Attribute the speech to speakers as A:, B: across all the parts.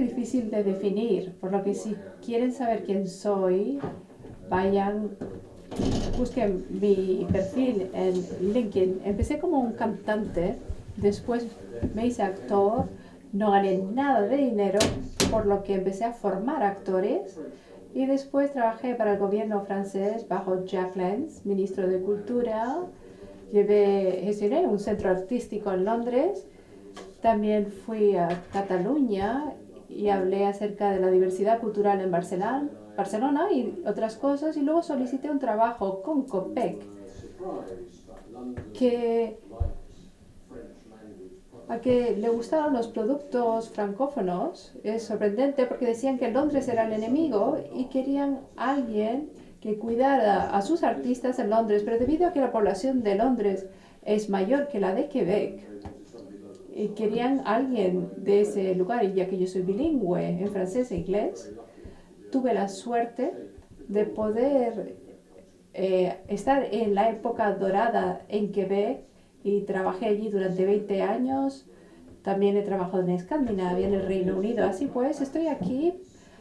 A: Difícil de definir, por lo que si quieren saber quién soy, vayan, busquen mi perfil en LinkedIn. Empecé como un cantante, después me hice actor, no gané nada de dinero, por lo que empecé a formar actores y después trabajé para el gobierno francés bajo Jack Lenz, ministro de Cultura. Gestioné un centro artístico en Londres. También fui a Cataluña y hablé acerca de la diversidad cultural en Barcelona y otras cosas. Y luego solicité un trabajo con COPEC, que a que le gustaban los productos francófonos. Es sorprendente porque decían que Londres era el enemigo y querían a alguien que cuidara a sus artistas en Londres, pero debido a que la población de Londres es mayor que la de Quebec, y querían a alguien de ese lugar, y ya que yo soy bilingüe en francés e inglés, tuve la suerte de poder estar en la época dorada en Quebec y trabajé allí durante 20 años. También he trabajado en Escandinavia, en el Reino Unido. Así pues, estoy aquí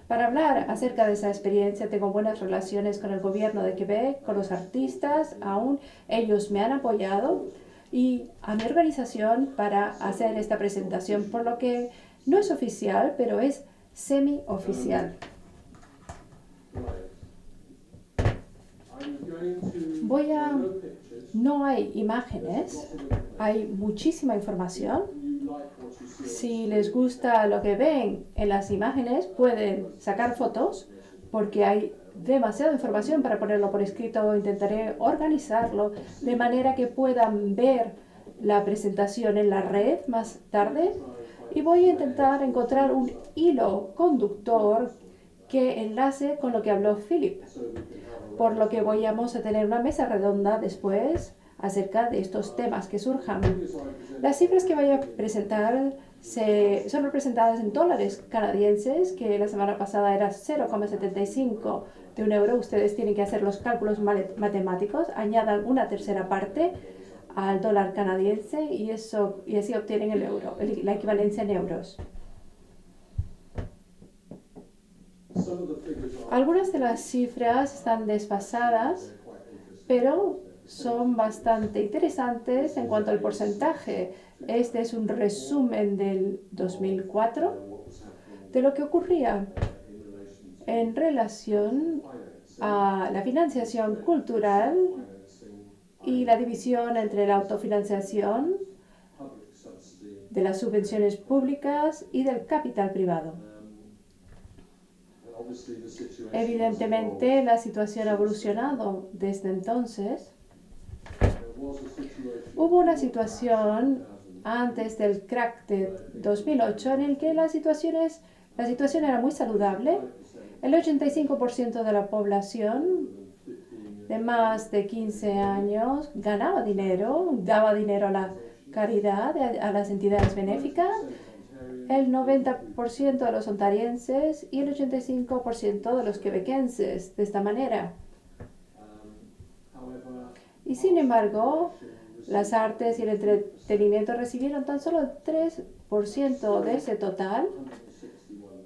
A: para hablar acerca de esa experiencia. Tengo buenas relaciones con el gobierno de Quebec, con los artistas, aún ellos me han apoyado, y a mi organización para hacer esta presentación, por lo que no es oficial, pero es semi-oficial. No hay imágenes, hay muchísima información. Si les gusta lo que ven en las imágenes, pueden sacar fotos porque hay demasiada información para ponerlo por escrito. Intentaré organizarlo de manera que puedan ver la presentación en la red más tarde, y voy a intentar encontrar un hilo conductor que enlace con lo que habló Philip, por lo que vamos a tener una mesa redonda después acerca de estos temas que surjan. Las cifras que voy a presentar son representadas en dólares canadienses, que la semana pasada era 0,75 de un euro. Ustedes tienen que hacer los cálculos matemáticos, añadan una tercera parte al dólar canadiense y así obtienen el euro, la equivalencia en euros. Algunas de las cifras están desfasadas, pero son bastante interesantes en cuanto al porcentaje. Este es un resumen del 2004 de lo que ocurría en relación a la financiación cultural y la división entre la autofinanciación, de las subvenciones públicas y del capital privado. Evidentemente, la situación ha evolucionado desde entonces. Hubo una situación antes del crack de 2008 en el que la situación era muy saludable. El 85% de la población de más de 15 años ganaba dinero, daba dinero a la caridad, a las entidades benéficas. El 90% de los ontarienses y el 85% de los quebequenses de esta manera. Y sin embargo, las artes y el entretenimiento recibieron tan solo el 3% de ese total,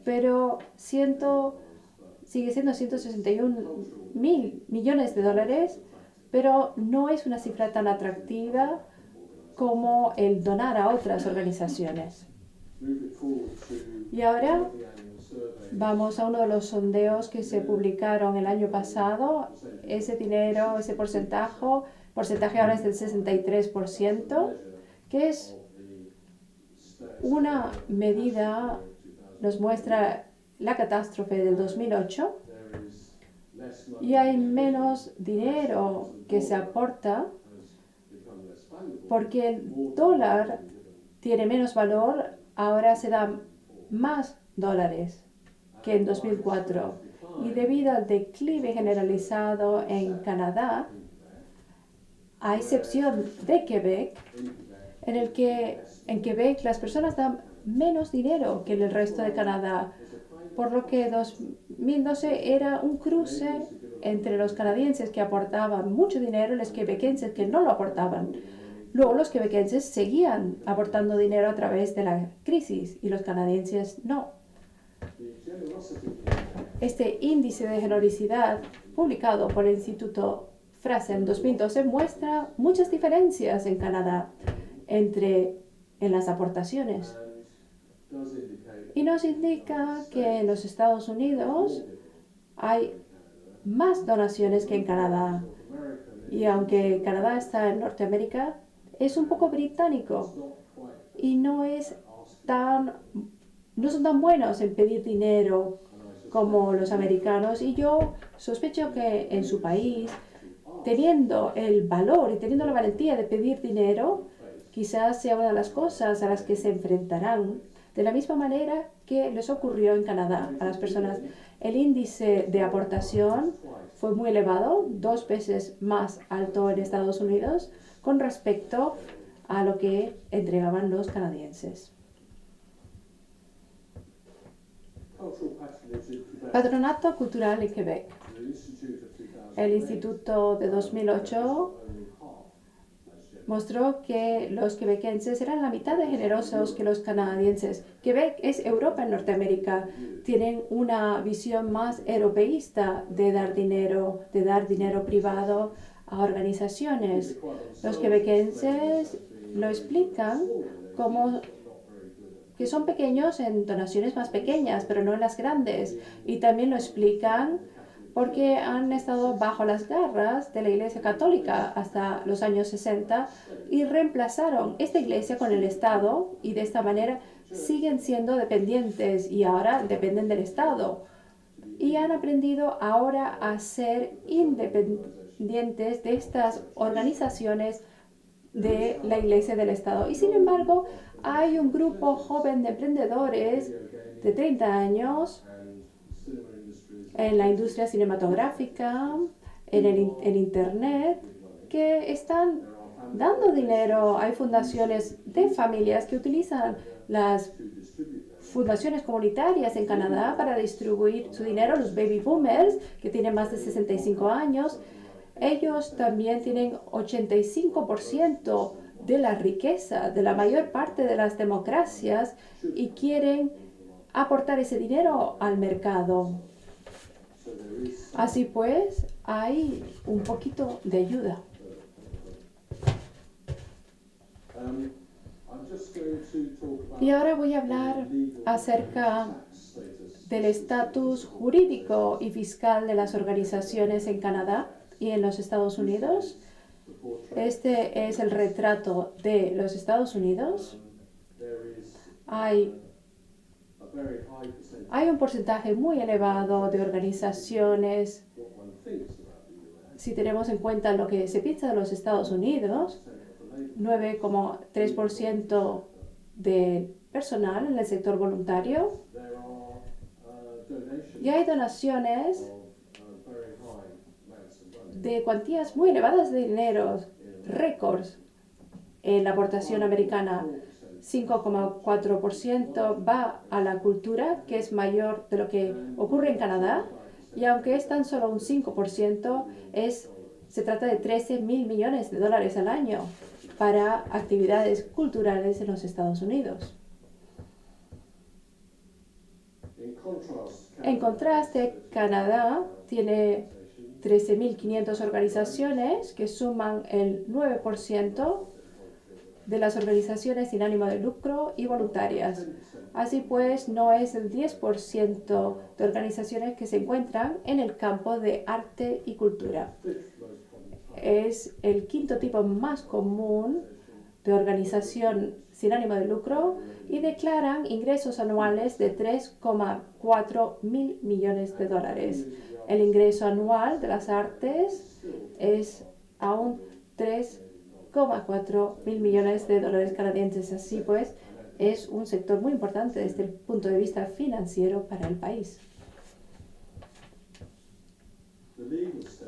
A: pero sigue siendo 161 mil millones de dólares, pero no es una cifra tan atractiva como el donar a otras organizaciones. Y ahora vamos a uno de los sondeos que se publicaron el año pasado. Ese dinero, ese porcentaje ahora es del 63%, que es una medida, nos muestra la catástrofe del 2008, y hay menos dinero que se aporta porque el dólar tiene menos valor. Ahora se dan más dólares que en 2004, y debido al declive generalizado en Canadá, a excepción de Quebec, en Quebec las personas dan menos dinero que en el resto de Canadá, por lo que 2012 era un cruce entre los canadienses que aportaban mucho dinero y los quebequenses que no lo aportaban. Luego los quebequenses seguían aportando dinero a través de la crisis y los canadienses no. Este índice de generosidad publicado por el Instituto Fraser en 2012 muestra muchas diferencias en Canadá en las aportaciones y nos indica que en los Estados Unidos hay más donaciones que en Canadá. Y aunque Canadá está en Norteamérica, es un poco británico y no son tan buenos en pedir dinero como los americanos. Y yo sospecho que en su país, teniendo el valor y teniendo la valentía de pedir dinero, quizás sea una de las cosas a las que se enfrentarán de la misma manera que les ocurrió en Canadá a las personas. El índice de aportación fue muy elevado, 2 veces más alto en Estados Unidos con respecto a lo que entregaban los canadienses. Patronato Cultural de Quebec. El Instituto de 2008 mostró que los quebequenses eran la mitad de generosos que los canadienses. Quebec es Europa en Norteamérica. Tienen una visión más europeísta de dar dinero privado a organizaciones. Los quebequenses lo explican como que son pequeños en donaciones más pequeñas, pero no en las grandes. Y también lo explican porque han estado bajo las garras de la Iglesia Católica hasta los años 60 y reemplazaron esta iglesia con el Estado y de esta manera siguen siendo dependientes y ahora dependen del Estado. Y han aprendido ahora a ser independientes de estas organizaciones de la Iglesia del Estado. Y sin embargo, hay un grupo joven de emprendedores de 30 años en la industria cinematográfica, en Internet, que están dando dinero. Hay fundaciones de familias que utilizan las fundaciones comunitarias en Canadá para distribuir su dinero. Los baby boomers, que tienen más de 65 años, ellos también tienen 85% de la riqueza de la mayor parte de las democracias y quieren aportar ese dinero al mercado. Así pues, hay un poquito de ayuda. Y ahora voy a hablar acerca del estatus jurídico y fiscal de las organizaciones en Canadá y en los Estados Unidos. Este es el retrato de los Estados Unidos. Hay un porcentaje muy elevado de organizaciones. Si tenemos en cuenta lo que se piensa de los Estados Unidos, 9,3% de personal en el sector voluntario. Y hay donaciones de cuantías muy elevadas de dinero, récords en la aportación americana. 5,4% va a la cultura, que es mayor de lo que ocurre en Canadá, y aunque es tan solo un 5%, se trata de $13,000 millones al año para actividades culturales en los Estados Unidos. En contraste, Canadá tiene 13.500 organizaciones que suman el 9% de las organizaciones sin ánimo de lucro y voluntarias. Así pues, no es el 10% de organizaciones que se encuentran en el campo de arte y cultura. Es el quinto tipo más común de organización sin ánimo de lucro y declaran ingresos anuales de $3,4 mil millones. El ingreso anual de las artes es aún $3,4 mil millones canadienses. Así pues, es un sector muy importante desde el punto de vista financiero para el país.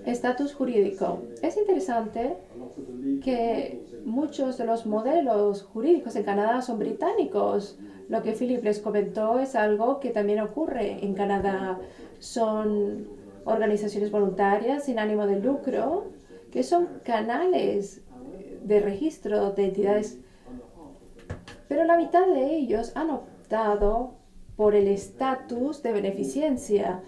A: Estatus jurídico. Es interesante que muchos de los modelos jurídicos en Canadá son británicos. Lo que Philip les comentó es algo que también ocurre en Canadá. Son organizaciones voluntarias sin ánimo de lucro que son canales de registro de entidades, pero la mitad de ellos han optado por el estatus de beneficencia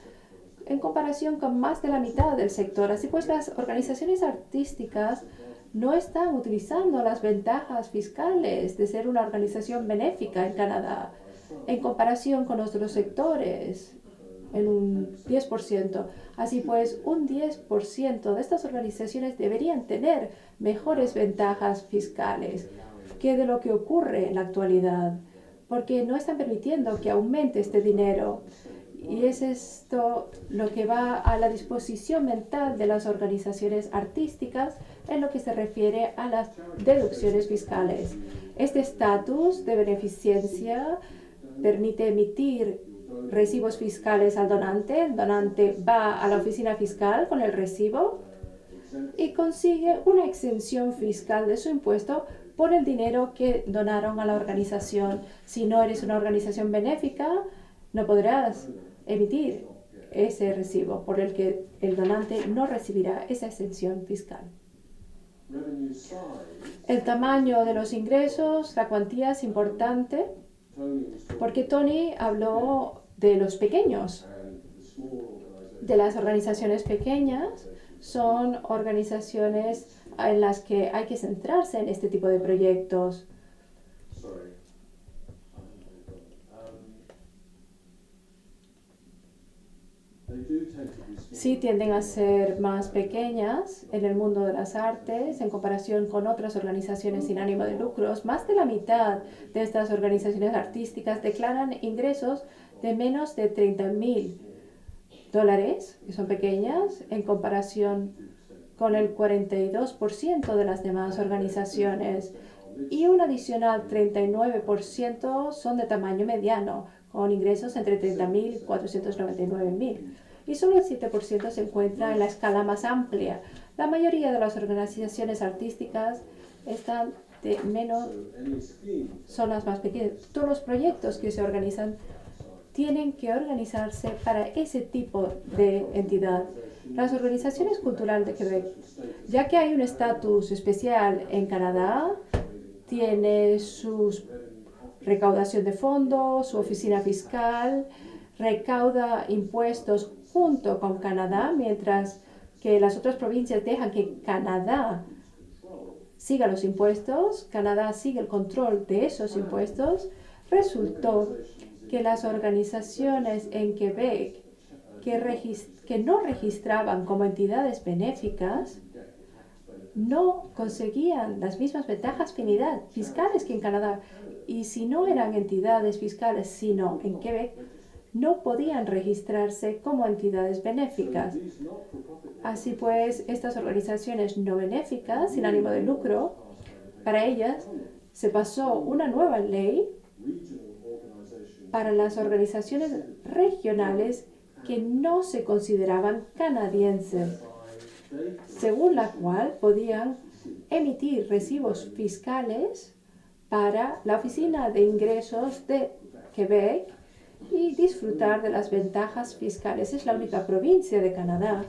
A: en comparación con más de la mitad del sector. Así pues, las organizaciones artísticas no están utilizando las ventajas fiscales de ser una organización benéfica en Canadá en comparación con otros sectores, en un 10%. Así pues, un 10% de estas organizaciones deberían tener mejores ventajas fiscales que de lo que ocurre en la actualidad, porque no están permitiendo que aumente este dinero. Y es esto lo que va a la disposición mental de las organizaciones artísticas en lo que se refiere a las deducciones fiscales. Este estatus de beneficencia permite emitir recibos fiscales al donante. El donante va a la oficina fiscal con el recibo y consigue una exención fiscal de su impuesto por el dinero que donaron a la organización. Si no eres una organización benéfica, no podrás emitir ese recibo, por el que el donante no recibirá esa exención fiscal. El tamaño de los ingresos, la cuantía es importante, porque Tony habló de los pequeños, de las organizaciones pequeñas. Son organizaciones en las que hay que centrarse en este tipo de proyectos. Sí tienden a ser más pequeñas en el mundo de las artes en comparación con otras organizaciones sin ánimo de lucros. Más de la mitad de estas organizaciones artísticas declaran ingresos de menos de $30,000, que son pequeñas, en comparación con el 42% de las demás organizaciones. Y un adicional 39% son de tamaño mediano, con ingresos entre $30,000 y $499,000. Y solo el 7% se encuentra en la escala más amplia. La mayoría de las organizaciones artísticas están de menos, son las más pequeñas. Todos los proyectos que se organizan tienen que organizarse para ese tipo de entidad. Las organizaciones culturales de Quebec, ya que hay un estatus especial en Canadá, tiene su recaudación de fondos, su oficina fiscal, recauda impuestos junto con Canadá, mientras que las otras provincias dejan que Canadá siga los impuestos, Canadá sigue el control de esos impuestos. Resultó que las organizaciones en Quebec que no registraban como entidades benéficas no conseguían las mismas ventajas fiscales que en Canadá. Y si no eran entidades fiscales, sino en Quebec, no podían registrarse como entidades benéficas. Así pues, estas organizaciones no benéficas, sin ánimo de lucro, para ellas se pasó una nueva ley para las organizaciones regionales que no se consideraban canadienses, según la cual podían emitir recibos fiscales para la Oficina de Ingresos de Quebec y disfrutar de las ventajas fiscales. Es la única provincia de Canadá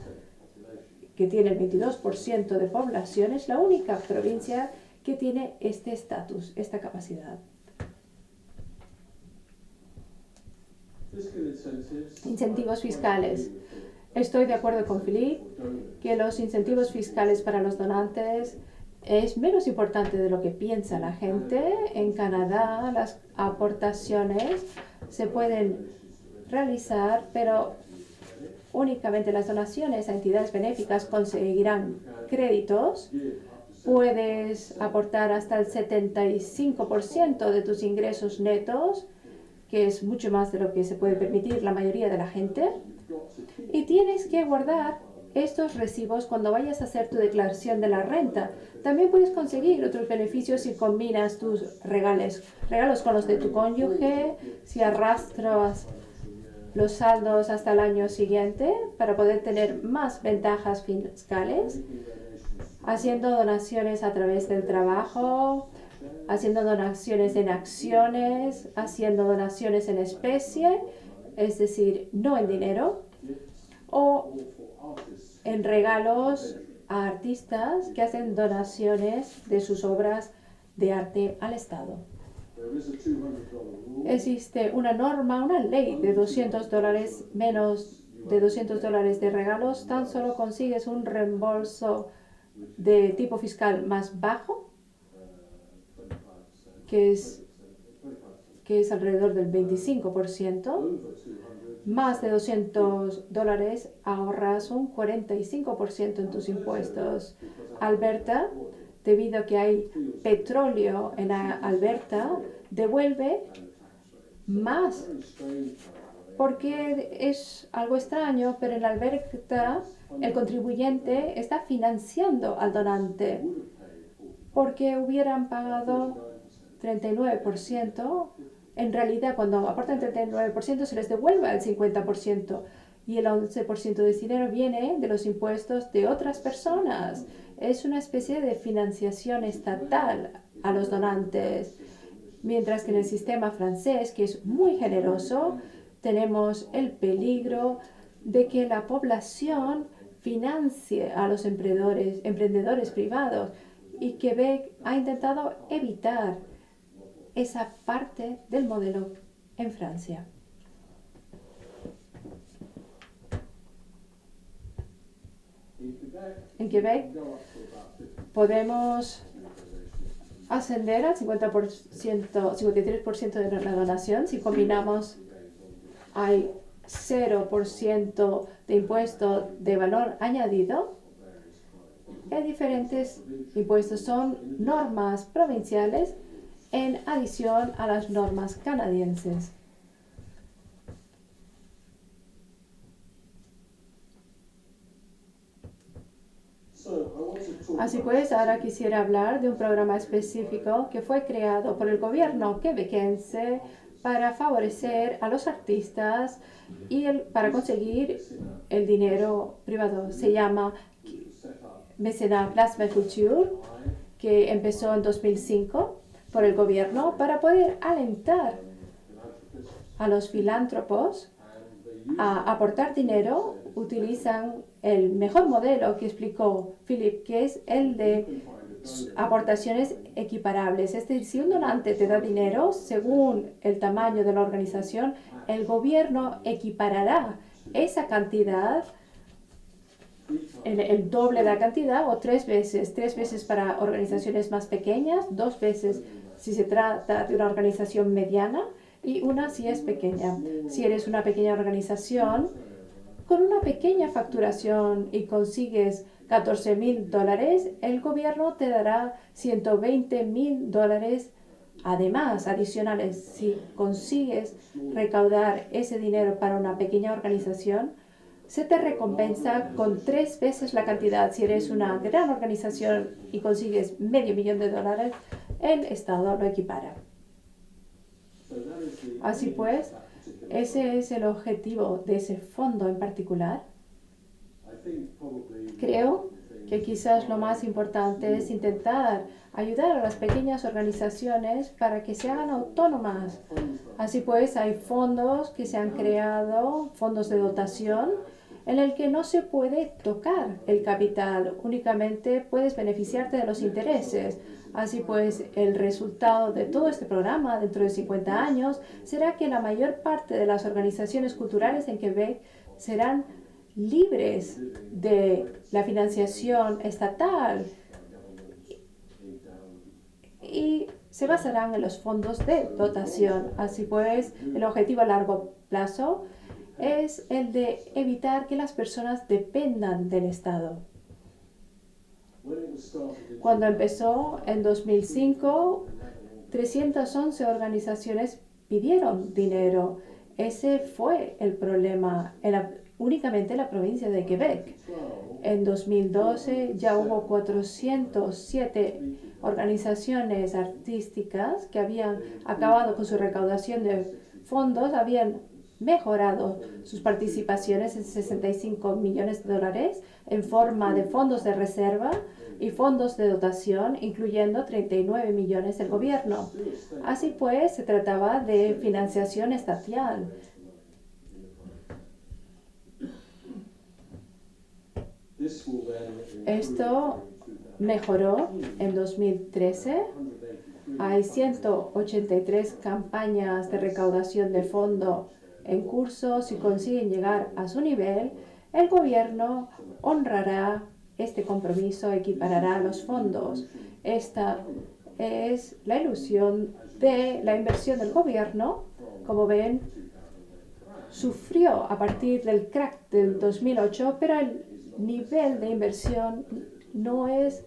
A: que tiene el 22% de población, es la única provincia que tiene este estatus, esta capacidad. Incentivos fiscales. Estoy de acuerdo con Philippe que los incentivos fiscales para los donantes es menos importante de lo que piensa la gente. En Canadá las aportaciones se pueden realizar, pero únicamente las donaciones a entidades benéficas conseguirán créditos. Puedes aportar hasta el 75% de tus ingresos netos, que es mucho más de lo que se puede permitir la mayoría de la gente. Y tienes que guardar estos recibos cuando vayas a hacer tu declaración de la renta. También puedes conseguir otros beneficios si combinas tus regalos con los de tu cónyuge, si arrastras los saldos hasta el año siguiente para poder tener más ventajas fiscales, haciendo donaciones a través del trabajo, haciendo donaciones en acciones, haciendo donaciones en especie, es decir, no en dinero, o en regalos a artistas que hacen donaciones de sus obras de arte al Estado. Existe una norma, una ley de $200, menos de $200 de regalos, tan solo consigues un reembolso de tipo fiscal más bajo, que es, que es alrededor del 25%. Más de $200 ahorras un 45% en tus impuestos. Alberta, debido a que hay petróleo en Alberta, devuelve más, porque es algo extraño, pero en Alberta el contribuyente está financiando al donante, porque hubieran pagado 39%. En realidad, cuando aportan 39%, se les devuelve el 50%, y el 11% de ese dinero viene de los impuestos de otras personas. Es una especie de financiación estatal a los donantes. Mientras que en el sistema francés, que es muy generoso, tenemos el peligro de que la población financie a los emprendedores privados, y Quebec ha intentado evitar esa parte del modelo en Francia. En Quebec podemos ascender al 50%, 53% de la donación. Si combinamos, hay 0% de impuesto de valor añadido. Hay diferentes impuestos, son normas provinciales en adición a las normas canadienses. Así pues, ahora quisiera hablar de un programa específico que fue creado por el gobierno quebequense para favorecer a los artistas y para conseguir el dinero privado. Se llama Mécénat Place Culture, que empezó en 2005 por el gobierno para poder alentar a los filántropos a aportar dinero. Utilizan el mejor modelo que explicó Philip, que es el de aportaciones equiparables. Es decir, si un donante te da dinero, según el tamaño de la organización, el gobierno equiparará esa cantidad, el doble de la cantidad, o tres veces para organizaciones más pequeñas, 2 veces si se trata de una organización mediana, y una si es pequeña. Si eres una pequeña organización con una pequeña facturación y consigues $14,000, el gobierno te dará $120,000 además, adicionales. Si consigues recaudar ese dinero para una pequeña organización, se te recompensa con 3 veces la cantidad. Si eres una gran organización y consigues $500,000, el Estado lo equipara. Así pues, ese es el objetivo de ese fondo en particular. Creo que quizás lo más importante es intentar ayudar a las pequeñas organizaciones para que se hagan autónomas. Así pues, hay fondos que se han creado, fondos de dotación, en el que no se puede tocar el capital, únicamente puedes beneficiarte de los intereses. Así pues, el resultado de todo este programa dentro de 50 años será que la mayor parte de las organizaciones culturales en Quebec serán libres de la financiación estatal y se basarán en los fondos de dotación. Así pues, el objetivo a largo plazo es el de evitar que las personas dependan del Estado. Cuando empezó en 2005, 311 organizaciones pidieron dinero. Ese fue el problema únicamente en la provincia de Quebec. En 2012 ya hubo 407 organizaciones artísticas que habían acabado con su recaudación de fondos, habían mejorado sus participaciones en $65 millones en forma de fondos de reserva y fondos de dotación, incluyendo 39 millones del gobierno. Así pues, se trataba de financiación estatal. Esto mejoró en 2013 Hay 183 campañas de recaudación de fondo en curso. Si consiguen llegar a su nivel, el gobierno honrará este compromiso, equiparará los fondos. Esta es la ilusión de la inversión del gobierno. Como ven, sufrió a partir del crack del 2008, pero el nivel de inversión no es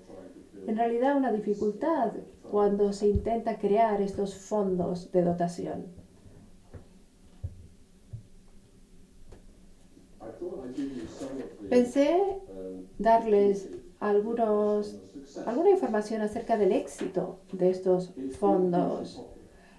A: en realidad una dificultad cuando se intenta crear estos fondos de dotación. Pensé darles alguna información acerca del éxito de estos fondos.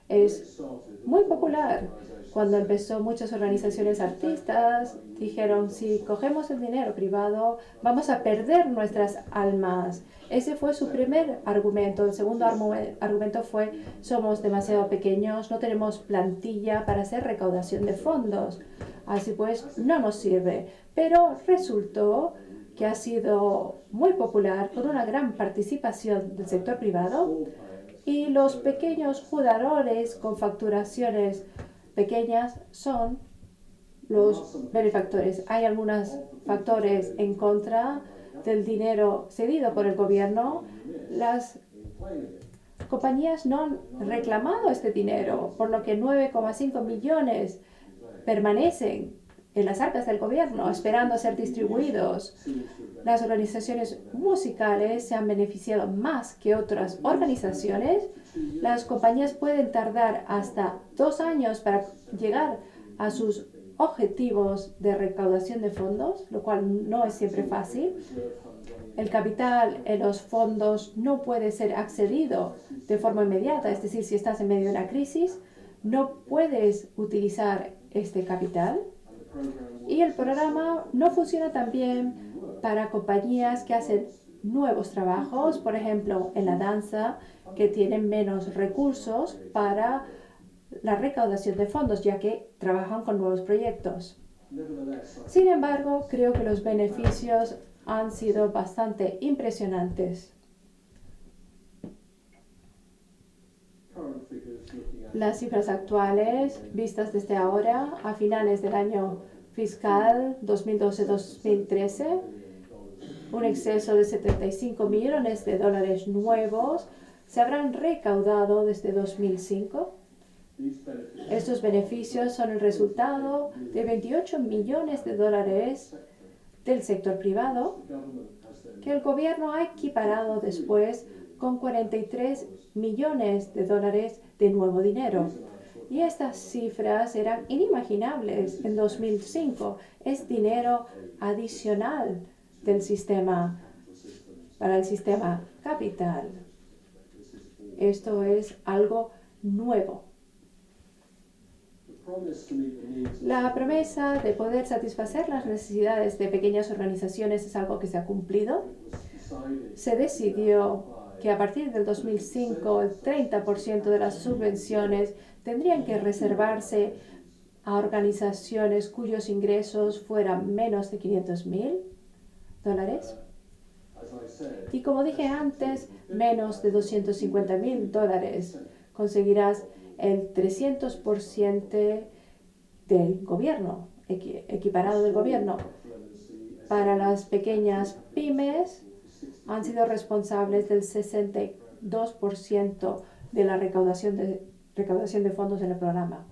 A: Es muy popular. Cuando empezó, muchas organizaciones artistas dijeron, si cogemos el dinero privado, vamos a perder nuestras almas. Ese fue su primer argumento. El segundo argumento fue, somos demasiado pequeños, no tenemos plantilla para hacer recaudación de fondos. Así pues, no nos sirve. Pero resultó que ha sido muy popular con una gran participación del sector privado, y los pequeños jugadores con facturaciones pequeñas son los benefactores. Hay algunos factores en contra del dinero cedido por el gobierno. Las compañías no han reclamado este dinero, por lo que 9,5 millones permanecen en las arcas del gobierno esperando ser distribuidos. Las organizaciones musicales se han beneficiado más que otras organizaciones. Las compañías pueden tardar hasta 2 años para llegar a sus objetivos de recaudación de fondos, lo cual no es siempre fácil. El capital en los fondos no puede ser accedido de forma inmediata, es decir, si estás en medio de una crisis, no puedes utilizar este capital. Y el programa no funciona tan bien para compañías que hacen nuevos trabajos, por ejemplo, en la danza, que tienen menos recursos para la recaudación de fondos, ya que trabajan con nuevos proyectos. Sin embargo, creo que los beneficios han sido bastante impresionantes. Las cifras actuales, vistas desde ahora, a finales del año fiscal 2012-2013, un exceso de 75 millones de dólares nuevos se habrán recaudado desde 2005. Estos beneficios son el resultado de 28 millones de dólares del sector privado, que el gobierno ha equiparado después con 43 millones de dólares de nuevo dinero. Y estas cifras eran inimaginables en 2005. Es dinero adicional del sistema para el sistema capital. Esto es algo nuevo. La promesa de poder satisfacer las necesidades de pequeñas organizaciones es algo que se ha cumplido. Se decidió que a partir del 2005 el 30% de las subvenciones tendrían que reservarse a organizaciones cuyos ingresos fueran menos de $500,000. Y como dije antes, menos de $250,000. Conseguirás el 300% del gobierno, equiparado del gobierno. Para las pequeñas pymes, han sido responsables del 62% de la recaudación de fondos en el programa.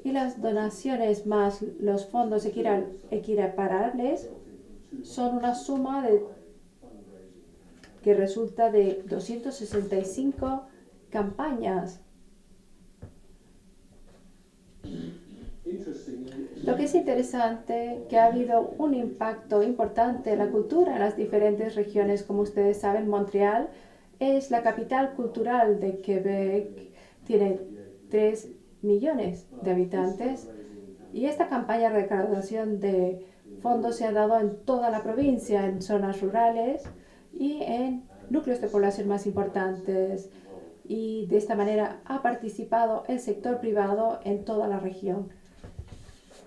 A: Y las donaciones más los fondos equiparables son una suma que resulta de 265 campañas. Lo que es interesante, que ha habido un impacto importante en la cultura en las diferentes regiones. Como ustedes saben, Montreal es la capital cultural de Quebec, tiene 3 millones de habitantes, y esta campaña de recaudación de fondos se ha dado en toda la provincia, en zonas rurales y en núcleos de población más importantes, y de esta manera ha participado el sector privado en toda la región.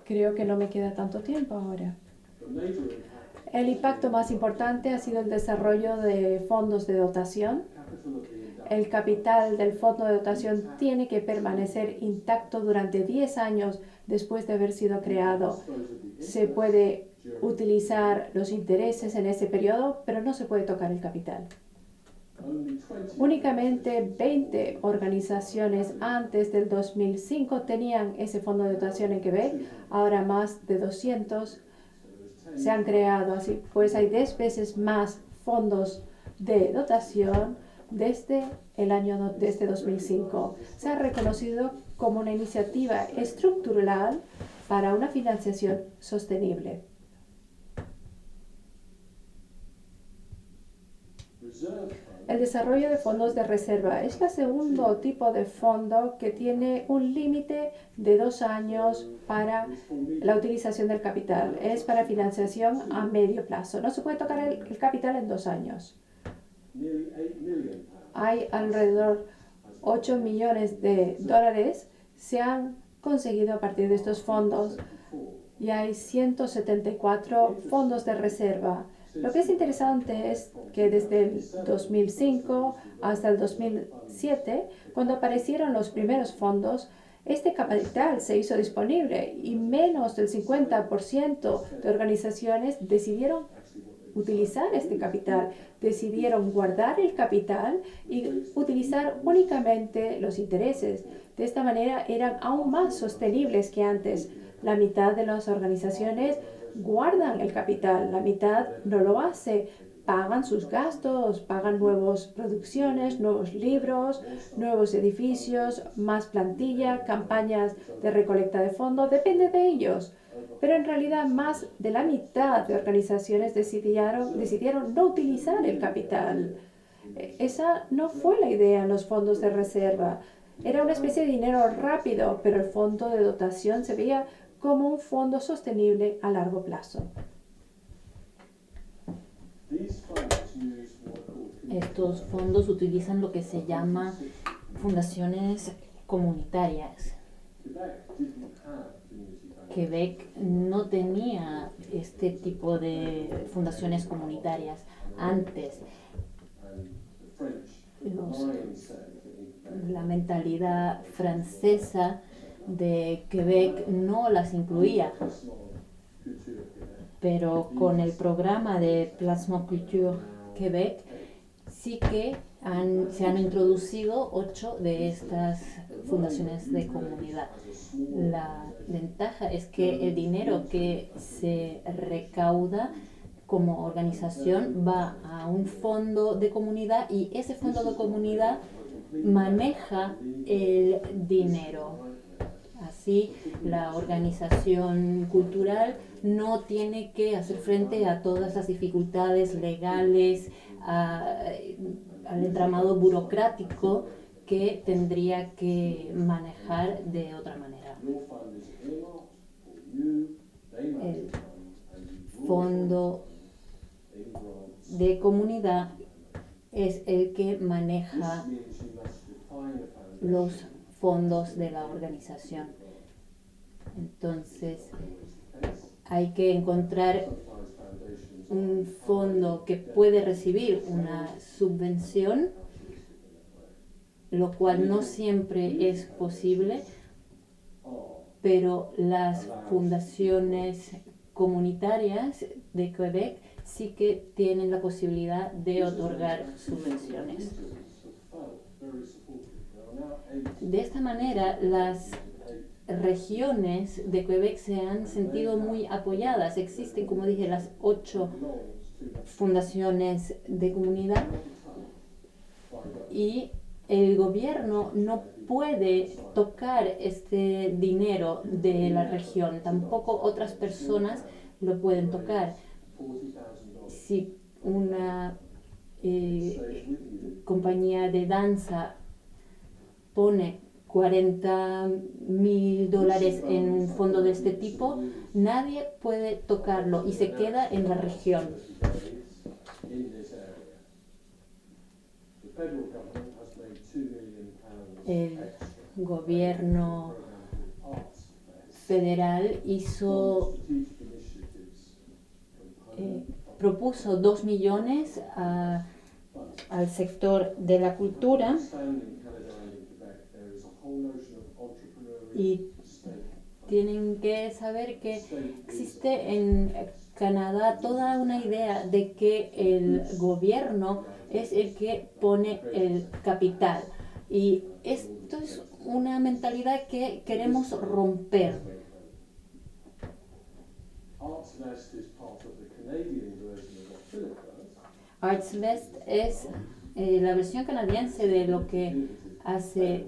A: Creo que no me queda tanto tiempo ahora. El impacto más importante ha sido el desarrollo de fondos de dotación. El capital del fondo de dotación tiene que permanecer intacto durante 10 años después de haber sido creado. Se puede utilizar los intereses en ese periodo, pero no se puede tocar el capital. Únicamente 20 organizaciones antes del 2005 tenían ese fondo de dotación en Quebec. Ahora más de 200 se han creado. Así pues, hay 10 veces más fondos de dotación desde desde 2005. Se ha reconocido como una iniciativa estructural para una financiación sostenible. El desarrollo de fondos de reserva es el segundo tipo de fondo que tiene un límite de 2 años para la utilización del capital. Es para financiación a medio plazo. No se puede tocar el capital en 2 años. Hay alrededor de 8 millones de dólares se han conseguido a partir de estos fondos y hay 174 fondos de reserva. Lo que es interesante es que desde el 2005 hasta el 2007, cuando aparecieron los primeros fondos, este capital se hizo disponible y menos del 50% de organizaciones decidieron utilizar este capital, decidieron guardar el capital y utilizar únicamente los intereses. De esta manera eran aún más sostenibles que antes. La mitad de las organizaciones guardan el capital, la mitad no lo hace. Pagan sus gastos, pagan nuevas producciones, nuevos libros, nuevos edificios, más plantilla, campañas de recolecta de fondos, depende de ellos. Pero en realidad más de la mitad de organizaciones decidieron no utilizar el capital. Esa no fue la idea en los fondos de reserva. Era una especie de dinero rápido, pero el fondo de dotación se veía como un fondo sostenible a largo plazo.
B: Estos fondos utilizan lo que se llama fundaciones comunitarias. Quebec no tenía este tipo de fundaciones comunitarias antes. La mentalidad francesa de Quebec no las incluía, pero con el programa de Plasmoculture Quebec sí que se han introducido 8 de estas fundaciones de comunidad. La ventaja es que el dinero que se recauda como organización va a un fondo de comunidad y ese fondo de comunidad maneja el dinero. Así, la organización cultural no tiene que hacer frente a todas las dificultades legales, al entramado burocrático que tendría que manejar de otra manera. El fondo de comunidad es el que maneja los fondos de la organización. Entonces, hay que encontrar un fondo que puede recibir una subvención, lo cual no siempre es posible, pero las fundaciones comunitarias de Quebec sí que tienen la posibilidad de otorgar subvenciones. De esta manera, las regiones de Quebec se han sentido muy apoyadas. Existen, como dije, las 8 fundaciones de comunidad y el gobierno no puede tocar este dinero de la región, tampoco otras personas lo pueden tocar. Si una compañía de danza pone $40,000 en un fondo de este tipo, nadie puede tocarlo y se queda en la región. El gobierno federal hizo propuso 2 millones al sector de la cultura y tienen que saber que existe en Canadá toda una idea de que el gobierno es el que pone el capital. Y esto es una mentalidad que queremos romper. ArtsVest es la versión canadiense de lo que hace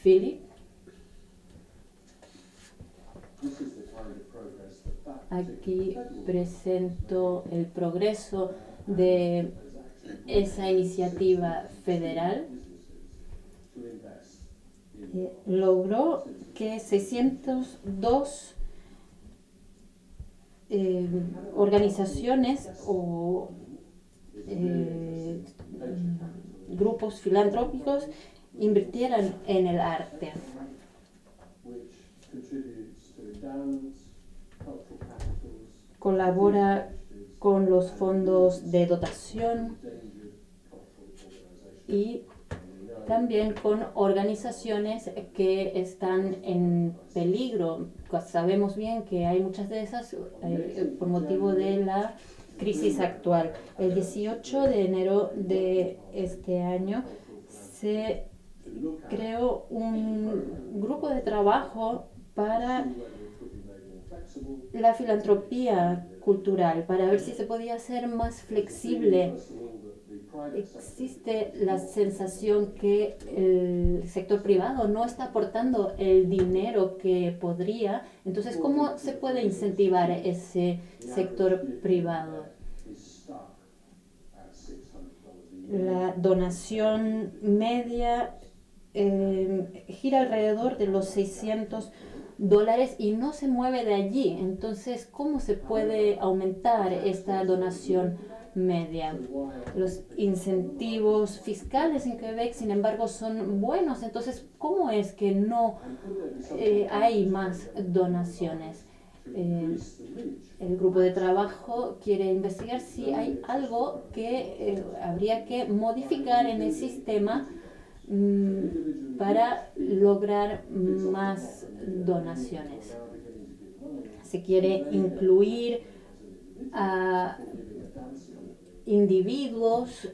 B: Philip. Aquí presento el progreso de esa iniciativa federal. Logró que 602 organizaciones o grupos filantrópicos invirtieran en el arte. Colabora con los fondos de dotación y también con organizaciones que están en peligro. Sabemos bien que hay muchas de esas por motivo de la crisis actual. El 18 de enero de este año se creó un grupo de trabajo para la filantropía cultural, para ver si se podía hacer más flexible. Existe la sensación que el sector privado no está aportando el dinero que podría. Entonces, ¿cómo se puede incentivar ese sector privado? La donación media gira alrededor de los $600 y no se mueve de allí. Entonces, ¿cómo se puede aumentar esta donación media? Los incentivos fiscales en Quebec, sin embargo, son buenos. Entonces, ¿cómo es que no hay más donaciones? El grupo de trabajo quiere investigar si hay algo que habría que modificar en el sistema para lograr más donaciones. Se quiere incluir a individuos.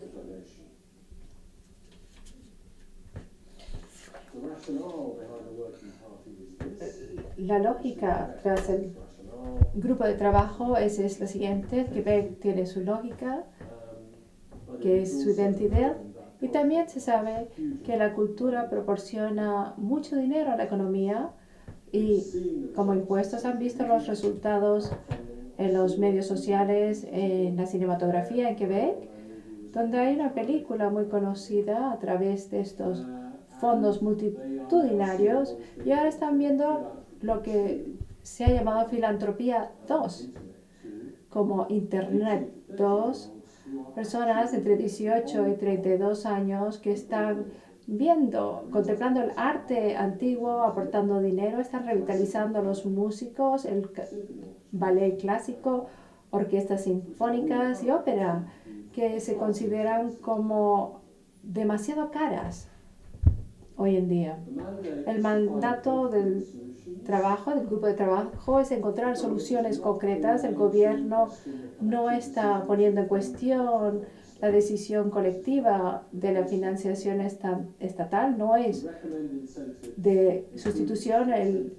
A: La lógica tras el grupo de trabajo es la siguiente. Quebec tiene su lógica, que es su identidad, y también se sabe que la cultura proporciona mucho dinero a la economía y como impuestos han visto los resultados en los medios sociales, en la cinematografía en Quebec, donde hay una película muy conocida a través de estos fondos multitudinarios y ahora están viendo lo que se ha llamado Filantropía 2, como Internet 2, personas entre 18 y 32 años que están viendo, contemplando el arte antiguo, aportando dinero, están revitalizando a los músicos, el ballet clásico, orquestas sinfónicas y ópera, que se consideran como demasiado caras hoy en día. El mandato del grupo de trabajo, es encontrar soluciones concretas. El gobierno no está poniendo en cuestión la decisión colectiva de la financiación estatal, no es de sustitución el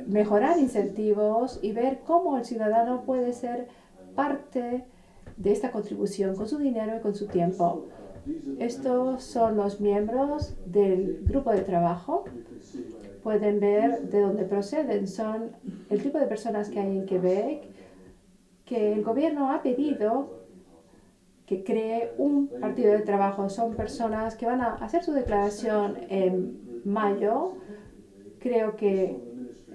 A: mejorar incentivos y ver cómo el ciudadano puede ser parte de esta contribución con su dinero y con su tiempo. Estos son los miembros del grupo de trabajo. Pueden ver de dónde proceden. Son el tipo de personas que hay en Quebec, que el gobierno ha pedido que cree un partido de trabajo. Son personas que van a hacer su declaración en mayo. Creo que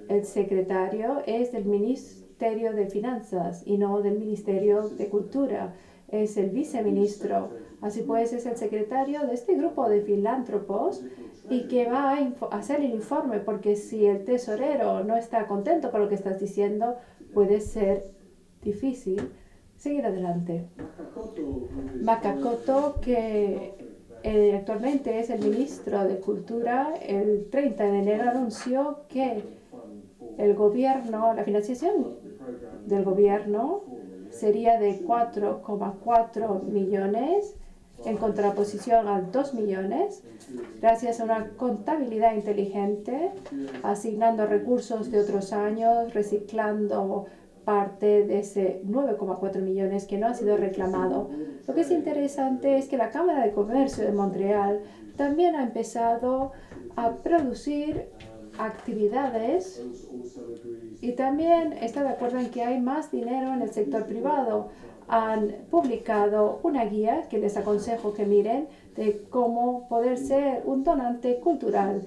A: el secretario es del Ministerio de Finanzas y no del Ministerio de Cultura. Es el viceministro. Así pues, es el secretario de este grupo de filántropos y que va a hacer el informe, porque si el tesorero no está contento con lo que estás diciendo, puede ser difícil seguir adelante. Macacoto, que actualmente es el ministro de Cultura, el 30 de enero anunció que el gobierno, la financiación del gobierno sería de 4,4 millones en contraposición a 2 millones, gracias a una contabilidad inteligente, asignando recursos de otros años, reciclando parte de ese 9,4 millones que no ha sido reclamado. Lo que es interesante es que la Cámara de Comercio de Montreal también ha empezado a producir actividades y también está de acuerdo en que hay más dinero en el sector privado. Han publicado una guía que les aconsejo que miren de cómo poder ser un donante cultural.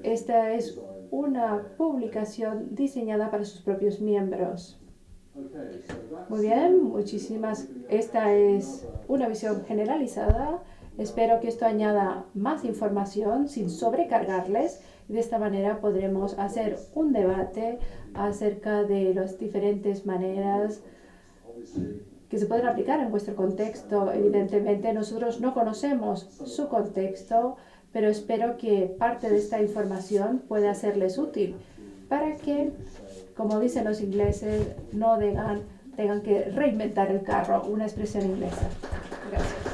A: Esta es una publicación diseñada para sus propios miembros. Muy bien, muchísimas. Esta es una visión generalizada. Espero que esto añada más información sin sobrecargarles. De esta manera podremos hacer un debate acerca de las diferentes maneras que se pueden aplicar en vuestro contexto. Evidentemente, nosotros no conocemos su contexto, pero espero que parte de esta información pueda serles útil para que, como dicen los ingleses, no tengan que reinventar el carro, una expresión inglesa. Gracias.